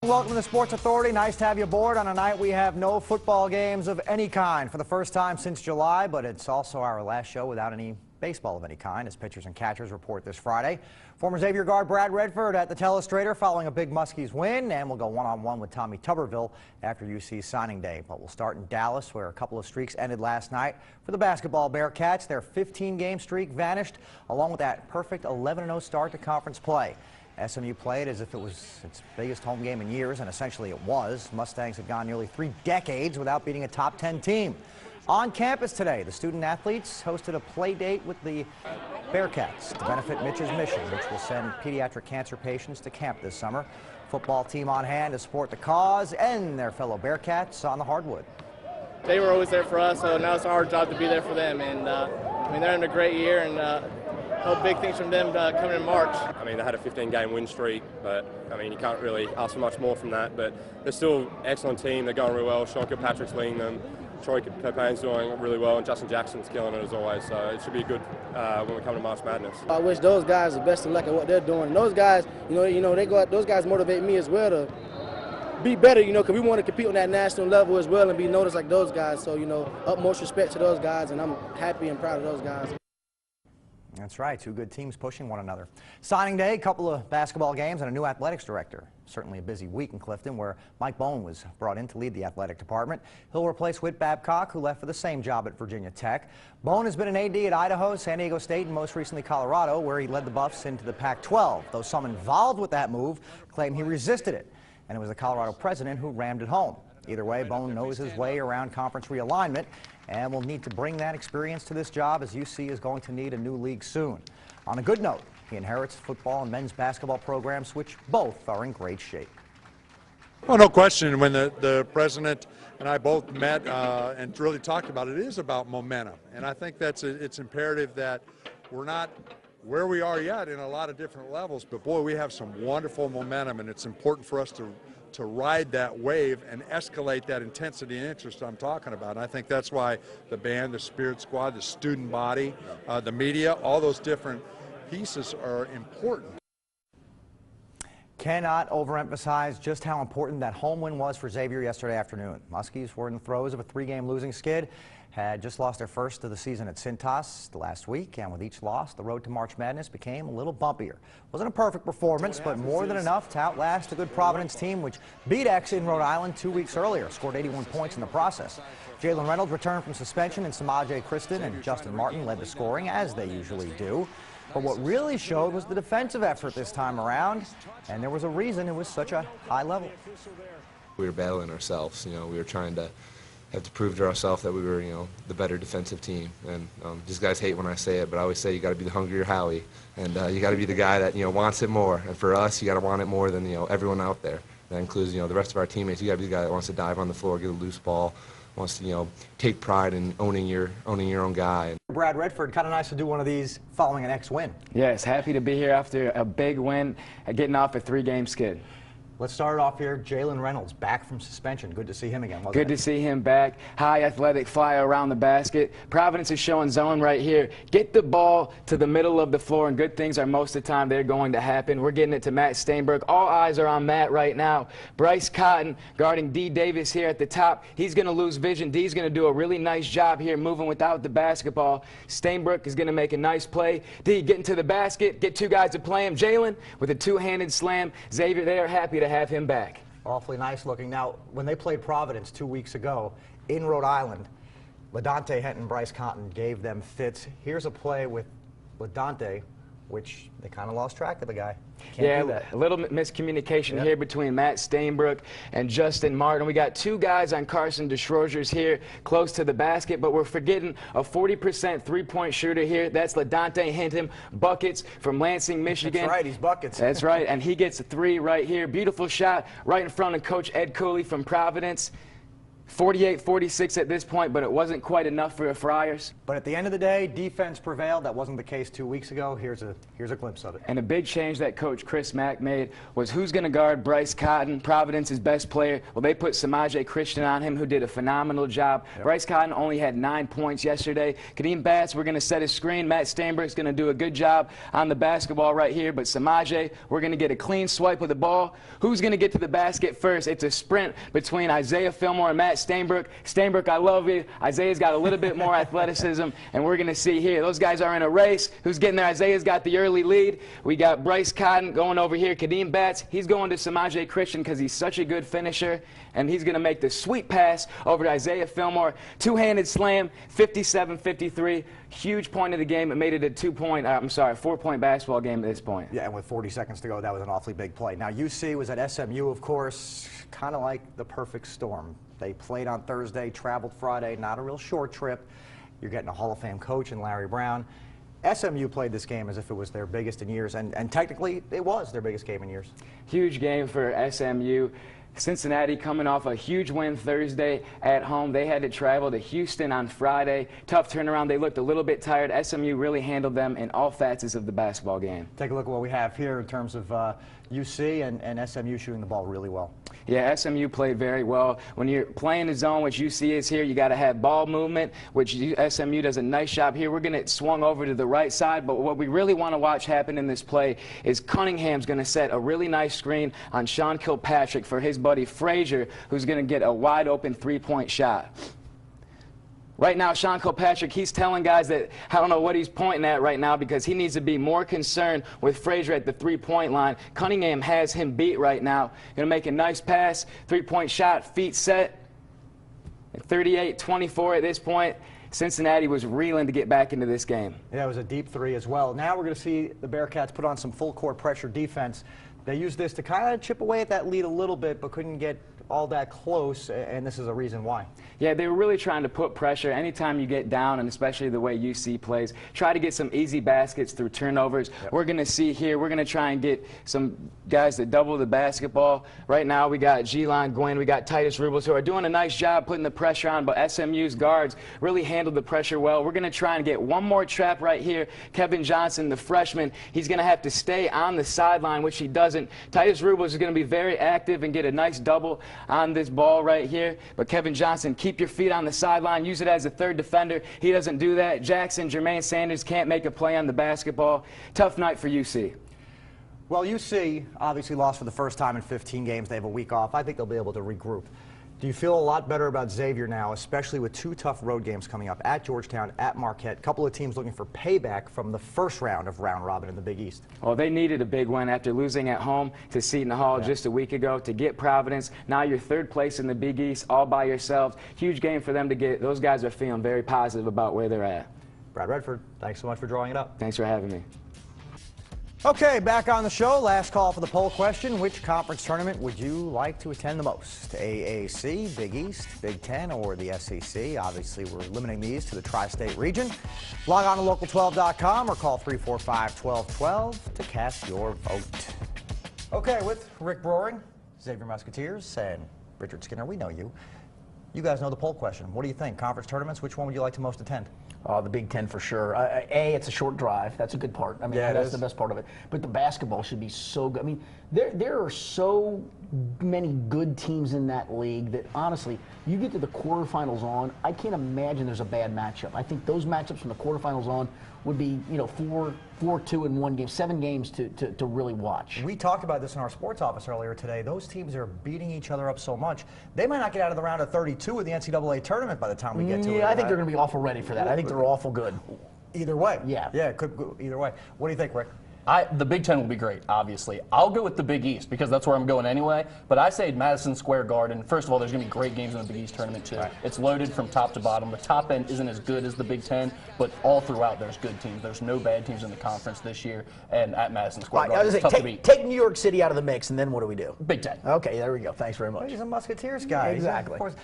Welcome to the Sports Authority. Nice to have you aboard on a night we have no football games of any kind for the first time since July, but it's also our last show without any baseball of any kind as pitchers and catchers report this Friday. Former Xavier guard Brad Redford at the Telestrator following a big Muskies win, and we'll go one-on-one with Tommy Tuberville after UC's signing day. But we'll start in Dallas, where a couple of streaks ended last night for the basketball Bearcats. Their 15-game streak vanished, along with that perfect 11-0 start to conference play. SMU played as if it was its biggest home game in years, and essentially it was. Mustangs had gone nearly 3 decades without beating a top 10 team. On campus today, the student athletes hosted a play date with the Bearcats to benefit Mitch's mission, which will send pediatric cancer patients to camp this summer. Football team on hand to support the cause and their fellow Bearcats on the hardwood. They were always there for us, so now it's our job to be there for them. And I mean, they're having a great year, and hope big things from them coming in March. I mean, they had a 15-game win streak, but I mean, you can't really ask for much more from that. But they're still an excellent team. They're going really well. Sean Kilpatrick's leading them. Troy Copain's doing really well, and Justin Jackson's killing it as always. So it should be good when we come to March Madness. I wish those guys the best of luck at what they're doing. And those guys, those guys motivate me as well to be better, because we want to compete on that national level as well and be noticed like those guys. So, utmost respect to those guys, and I'm happy and proud of those guys. That's right, 2 good teams pushing one another. Signing day, a couple of basketball games, and a new athletics director. Certainly a busy week in Clifton, where Mike Bowen was brought in to lead the athletic department. He'll replace Whit Babcock, who left for the same job at Virginia Tech. Bowen has been an AD at Idaho, San Diego State, and most recently Colorado, where he led the Buffs into the Pac-12, though some involved with that move claim he resisted it, and it was the Colorado president who rammed it home. Either way, Bowen knows his way around conference realignment and will need to bring that experience to this job, as UC is going to need a new league soon. On a good note, he inherits football and men's basketball programs, which both are in great shape. Well, no question. When the president and I both met and really talked about it, it is about momentum. And I think it's imperative that we're not where we are yet in a lot of different levels, but boy, we have some wonderful momentum, and it's important for us to ride that wave and escalate that intensity and interest I'm talking about. And I think that's why the band, the spirit squad, the student body, the media, all those different pieces are important. Cannot overemphasize just how important that home win was for Xavier yesterday afternoon. Muskies were in the throes of a 3-game losing skid, had just lost their first of the season at CINCINNATI last week, and with each loss, the road to March Madness became a little bumpier. Wasn't a perfect performance, but more than enough to outlast a good Providence team, which beat X in Rhode Island 2 weeks earlier, scored 81 points in the process. Jalen Reynolds returned from suspension, and Samaje Kristen and Justin Martin led the scoring, as they usually do. But what really showed was the defensive effort this time around, and there was a reason it was such a high level. We were battling ourselves. We were trying to have to prove to ourselves that we were, the better defensive team. And these guys hate when I say it, but I always say you got to be the hungrier Howie, and you got to be the guy that wants it more. And for us, you got to want it more than everyone out there. That includes the rest of our teammates. You got to be the guy that wants to dive on the floor, get a loose ball, wants to take pride in owning your own guy. Brad Redford, kind of nice to do one of these following an X win. Yes, happy to be here after a big win, getting off a 3-game skid. Let's start off here. Jalen Reynolds back from suspension. Good to see him again. Good to see him back. High athletic fly around the basket. Providence is showing zone right here. Get the ball to the middle of the floor, and good things are most of the time they're going to happen. We're getting it to Matt Steinberg. All eyes are on Matt right now. Bryce Cotton guarding D. Davis here at the top. He's going to lose vision. D's going to do a really nice job here moving without the basketball. Steinberg is going to make a nice play. D getting to the basket. Get 2 guys to play him. Jalen with a 2-handed slam. Xavier, they are happy to have him back. Awfully nice looking. Now, when they played Providence 2 weeks ago in Rhode Island, LaDante Henton, Bryce Cotton gave them fits. Here's a play with LaDante, which they kind of lost track of the guy. Yeah, a little miscommunication here between Matt Steinberg and Justin Martin. We got 2 guys on Carson DeSchrozier's here close to the basket, but we're forgetting a 40% three-point shooter here. That's LaDante Henton, buckets from Lansing, Michigan. That's right, he's buckets. That's right, and he gets a 3 right here. Beautiful shot right in front of Coach Ed Cooley from Providence. 48-46 at this point, but it wasn't quite enough for the Friars. But at the end of the day, defense prevailed. That wasn't the case 2 weeks ago. Here's a glimpse of it. And a big change that Coach Chris Mack made was who's going to guard Bryce Cotton, Providence's best player. Well, they put Samaje Christian on him, who did a phenomenal job. Yep. Bryce Cotton only had 9 points yesterday. Kadeem Batts, we're going to set his screen. Matt Steinberg's going to do a good job on the basketball right here. But Samaje, we're going to get a clean swipe of the ball. Who's going to get to the basket first? It's a sprint between Isaiah Fillmore and Matt Steinberg. Steinberg, I love you. Isaiah's got a little bit more athleticism, and we're going to see here. Those guys are in a race. Who's getting there? Isaiah's got the early lead. We got Bryce Cotton going over here. Kadeem Batts, he's going to Samaje Christian because he's such a good finisher, and he's going to make the sweet pass over to Isaiah Fillmore. Two-handed slam, 57-53. Huge point of the game. It made it a 4-point basketball game at this point. Yeah, and with 40 seconds to go, that was an awfully big play. Now, UC was at SMU, of course, kind of like the perfect storm. They played on Thursday, traveled Friday, not a real short trip. You're getting a Hall of Fame coach in Larry Brown. SMU played this game as if it was their biggest in years, and technically it was their biggest game in years. Huge game for SMU. Cincinnati coming off a huge win Thursday at home. They had to travel to Houston on Friday. Tough turnaround. They looked a little bit tired. SMU really handled them in all facets of the basketball game. Take a look at what we have here in terms of UC and SMU shooting the ball really well. Yeah, SMU played very well. When you're playing the zone, which UC is here, you got to have ball movement, which SMU does a nice job here. We're going to swung over to the right side, but what we really want to watch happen in this play is Cunningham's going to set a really nice screen on Sean Kilpatrick for his buddy Frazier, who's going to get a wide open three-point shot. Right now, Sean Kilpatrick, he's telling guys that I don't know what he's pointing at right now because he needs to be more concerned with Frazier at the three-point line. Cunningham has him beat right now. Going to make a nice pass, three-point shot, feet set. 38-24 at this point. Cincinnati was reeling to get back into this game. Yeah, it was a deep three as well. Now we're going to see the Bearcats put on some full-court pressure defense. They used this to kind of chip away at that lead a little bit, but couldn't get all that close, and this is a reason why. Yeah, they were really trying to put pressure. Anytime you get down, and especially the way UC plays, try to get some easy baskets through turnovers. Yep. We're going to see here, we're going to try and get some guys that double the basketball. Right now, we got Jelon Gwynn, we got Titus Rubles, who are doing a nice job putting the pressure on, but SMU's guards really handled the pressure well. We're going to try and get one more trap right here. Kevin Johnson, the freshman, he's going to have to stay on the sideline, which he doesn't. Titus Rubles is going to be very active and get a nice double on this ball right here. But Kevin Johnson, keep your feet on the sideline. Use it as a third defender. He doesn't do that. Jackson, Jermaine Sanders can't make a play on the basketball. Tough night for UC. Well, UC obviously lost for the first time in 15 games. They have a week off. I think they'll be able to regroup. Do you feel a lot better about Xavier now, especially with two tough road games coming up at Georgetown, at Marquette? A couple of teams looking for payback from the first round of round robin in the Big East. Well, they needed a big win after losing at home to Seton Hall just a week ago to get Providence. Now you're third place in the Big East all by yourselves. Huge game for them to get. Those guys are feeling very positive about where they're at. Brad Redford, thanks so much for drawing it up. Thanks for having me. Okay, back on the show. Last call for the poll question. Which conference tournament would you like to attend the most? AAC, Big East, Big Ten, or the SEC? Obviously, we're limiting these to the tri-state region. Log on to local12.com or call 345-1212 to cast your vote. Okay, with Rick Broering, Xavier Musketeers, and Richard Skinner, we know you. You guys know the poll question. What do you think? Conference tournaments, which one would you like to most attend? The Big Ten for sure. It's a short drive. That's a good part. I mean, yeah, that's the best part of it. But the basketball should be so good. I mean, there are so many good teams in that league that, honestly, you get to the quarterfinals on, I can't imagine there's a bad matchup. I think those matchups from the quarterfinals on would be, 4-2 in one game, 7 games to really watch. We talked about this in our sports office earlier today. Those teams are beating each other up so much. They might not get out of the round of 32 of the NCAA tournament by the time we get to it. Yeah, I think they're going to be awful ready for that. I think they're awful good. Either way. Yeah. Yeah, it could go either way. What do you think, Rick? The Big Ten will be great, obviously. I'll go with the Big East because that's where I'm going anyway. But I say Madison Square Garden. First of all, there's going to be great games in the Big East tournament, too. Right. It's loaded from top to bottom. The top end isn't as good as the Big Ten, but all throughout there's good teams. There's no bad teams in the conference this year. And at Madison Square Garden, it's tough to beat. Take New York City out of the mix, and then what do we do? Big Ten. Okay, there we go. Thanks very much. He's a Musketeers guy. Exactly. Of course.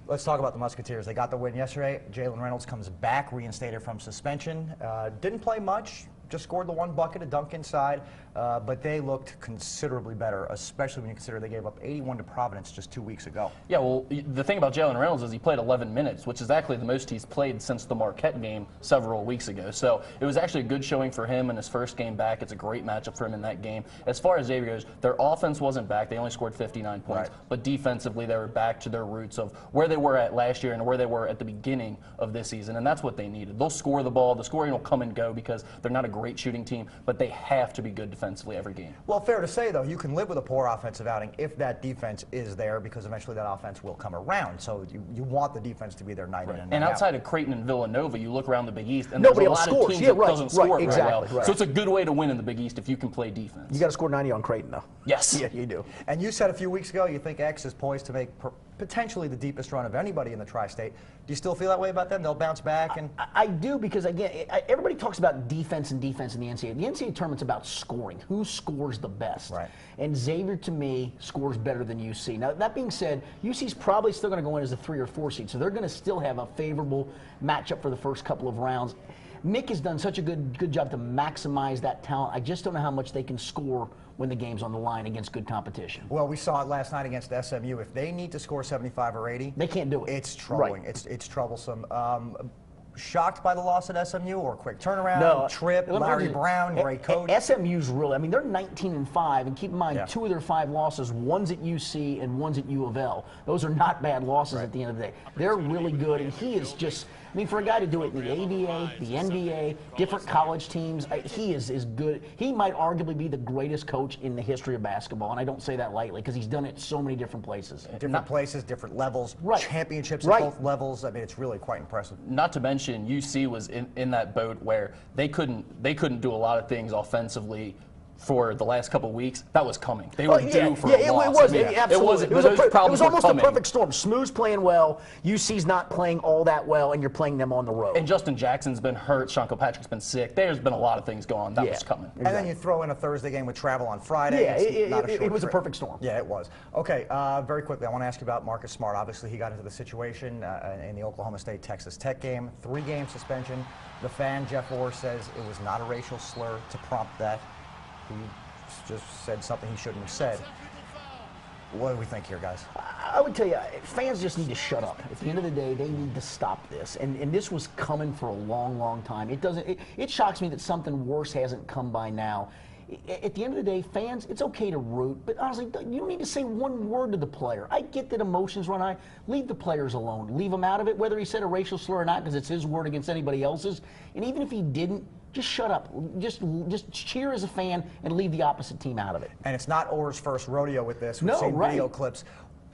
Let's talk about the Musketeers. They got the win yesterday. Jalen Reynolds comes back, reinstated from suspension. Didn't play much. just scored the one bucket, a dunk inside, but they looked considerably better, especially when you consider they gave up 81 to Providence just 2 weeks ago. Yeah, well, the thing about Jalen Reynolds is he played 11 minutes, which is actually the most he's played since the Marquette game several weeks ago. So it was actually a good showing for him in his first game back. It's a great matchup for him in that game. As far as Xavier goes, their offense wasn't back. They only scored 59 points. Right. But defensively, they were back to their roots of where they were at last year and where they were at the beginning of this season, and that's what they needed. They'll score the ball. The scoring will come and go because they're not a great shooting team, but they have to be good defensively every game. Well, fair to say, though, you can live with a poor offensive outing if that defense is there, because eventually that offense will come around. So you want the defense to be there night in and night And out. outside of Creighton and Villanova, you look around the Big East, and Nobody there's a else lot scores. of teams Yeah, that doesn't score very exactly, well. So it's a good way to win in the Big East if you can play defense. You got to score 90 on Creighton, though. Yes. Yeah, you do. And you said a few weeks ago you think X is poised to make potentially the deepest run of anybody in the tri-state. Do you still feel that way about them? They'll bounce back? And I do, because, again, everybody talks about defense and defense in the NCAA. The NCAA tournament's about scoring. Who scores the best? Right. And Xavier, to me, scores better than UC. Now, that being said, UC's probably still going to go in as a 3 or 4 seed, so they're going to still have a favorable matchup for the first couple of rounds. Mick has done such a good job to maximize that talent. I just don't know how much they can score when the game's on the line against good competition. Well, we saw it last night against SMU. If they need to score 75 or 80, they can't do it. It's troubling. Right. It's troublesome. Shocked by the loss at SMU, or quick turnaround, no, trip, Larry Brown, great coach? SMU's really, I mean, they're 19-5, and keep in mind, Yeah. 2 of their 5 losses, one's at UC and one's at U of L. Those are not bad losses at the end of the day. They're really good, and he is just, I mean, for a guy to do it in the ABA, the NBA, different college teams, he is good. He might arguably be the greatest coach in the history of basketball, and I don't say that lightly, because he's done it so many different places. Different places, different levels, Right. championships Right. at both levels. I mean, it's really quite impressive. Not to mention, UC was in that boat where they couldn't do a lot of things offensively for the last couple of weeks. That was coming. They were due for a loss. It was, I mean, absolutely. those problems it was were almost a coming. perfect storm. SMU's playing well, UC's not playing all that well, and you're playing them on the road. And Justin Jackson's been hurt. Sean Kilpatrick's been sick. There's been a lot of things going on. That was coming. And then you throw in a Thursday game with travel on Friday. Yeah, It's it was a trip. perfect storm. Yeah, it was. Okay, very quickly, I want to ask you about Marcus Smart. Obviously, he got into the situation in the Oklahoma State-Texas Tech game. 3-game suspension. The fan, Jeff Orr, says it was not a racial slur to prompt that. He just said something he shouldn't have said. What do we think here, guys? I would tell you, fans just need to shut up. At the end of the day, they need to stop this. And this was coming for a long, long time. It shocks me that something worse hasn't come by now. At the end of the day, fans, it's okay to root, but honestly, you don't need to say one word to the player. I get that emotions run high. Leave the players alone. Leave him out of it, whether he said a racial slur or not, because it's his word against anybody else's. And even if he didn't, just shut up. Just cheer as a fan and leave the opposite team out of it. And it's not Orr's first rodeo with this. We've seen video clips.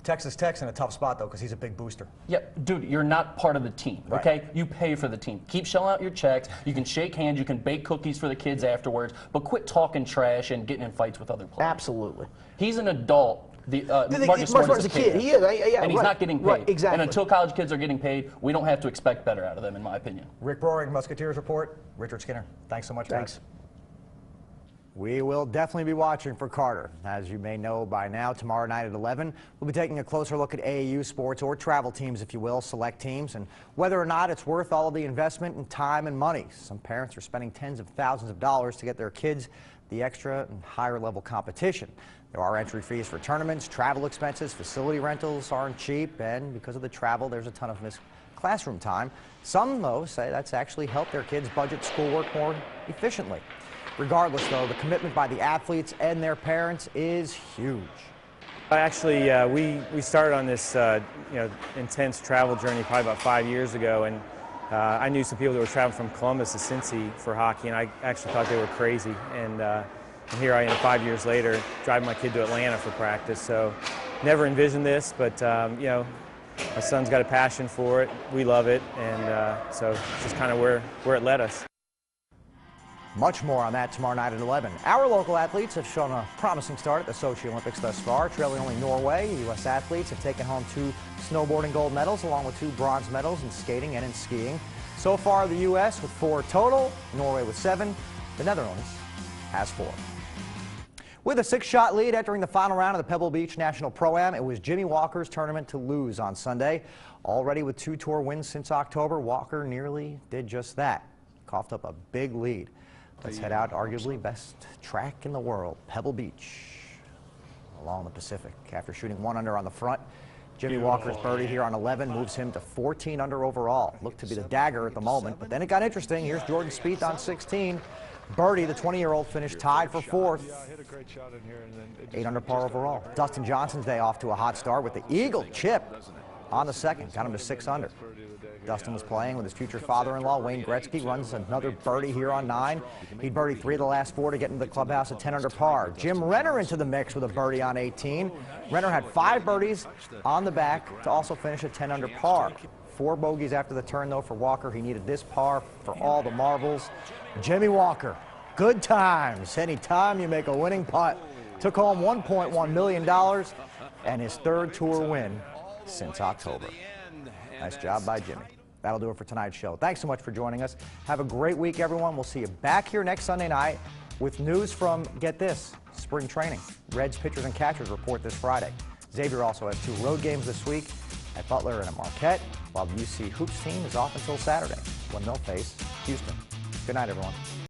Texas Tech's in a tough spot, though, because he's a big booster. Yeah, dude, you're not part of the team, okay? You pay for the team. Keep shelling out your checks. You can shake hands. You can bake cookies for the kids afterwards, but quit talking trash and getting in fights with other players. Absolutely. He's an adult. Marcus Smart is a kid. He is, yeah, and he's not getting paid. Right, exactly. And until college kids are getting paid, we don't have to expect better out of them, in my opinion. Rick Broering, Musketeers Report. Richard Skinner, thanks so much, Thanks. guys. We will definitely be watching for Carter. As you may know by now, tomorrow night at 11, we'll be taking a closer look at AAU sports, or travel teams, if you will, select teams, and whether or not it's worth all of the investment in time and money. Some parents are spending tens of thousands of dollars to get their kids the extra and higher level competition. There are entry fees for tournaments, travel expenses, facility rentals aren't cheap, and because of the travel, there's a ton of missed classroom time. Some, though, say that's actually helped their kids budget schoolwork more efficiently. Regardless, though, the commitment by the athletes and their parents is huge. Actually, we started on this intense travel journey probably about 5 years ago, and I knew some people that were traveling from Columbus to Cincy for hockey, and I actually thought they were crazy. And here I am 5 years later, driving my kid to Atlanta for practice. So never envisioned this, but my son's got a passion for it. We love it, and so it's just kind of where it led us. Much more on that tomorrow night at 11. Our local athletes have shown a promising start at the Sochi Olympics thus far, trailing only Norway. U.S. athletes have taken home 2 snowboarding gold medals, along with 2 bronze medals in skating and in skiing. So far, the U.S. with 4 total, Norway with 7, the Netherlands has 4. With a 6-shot lead entering the final round of the Pebble Beach National Pro-Am, it was Jimmy Walker's tournament to lose on Sunday. Already with 2 tour wins since October, Walker nearly did just that. Coughed up a big lead. Let's head out, arguably best track in the world, Pebble Beach, along the Pacific. After shooting 1 under on the front, Jimmy Walker's birdie here on 11 moves him to 14 under overall. Looked to be the dagger at the moment, but then it got interesting. Here's Jordan Spieth on 16. Birdie, the 20-year-old, finished tied for 4th. 8 under par overall. Dustin Johnson's day off to a hot start with the eagle chip on the second. Got him to 6 under. Dustin was playing with his future father-in-law, Wayne Gretzky, runs another birdie here on 9. He birdied 3 of the last 4 to get into the clubhouse at 10 under par. Jim Renner into the mix with a birdie on 18. Renner had 5 birdies on the back to also finish at 10 under par. 4 bogeys after the turn, though, for Walker. He needed this par for all the marbles. Jimmy Walker, good times. Anytime you make a winning putt. Took home $1.1 million and his 3rd tour win since October. Nice job by Jimmy. That'll do it for tonight's show. Thanks so much for joining us. Have a great week, everyone. We'll see you back here next Sunday night with news from, get this, spring training. Reds pitchers and catchers report this Friday. Xavier also has 2 road games this week at Butler and at Marquette, while the UC Hoops team is off until Saturday when they'll face Houston. Good night, everyone.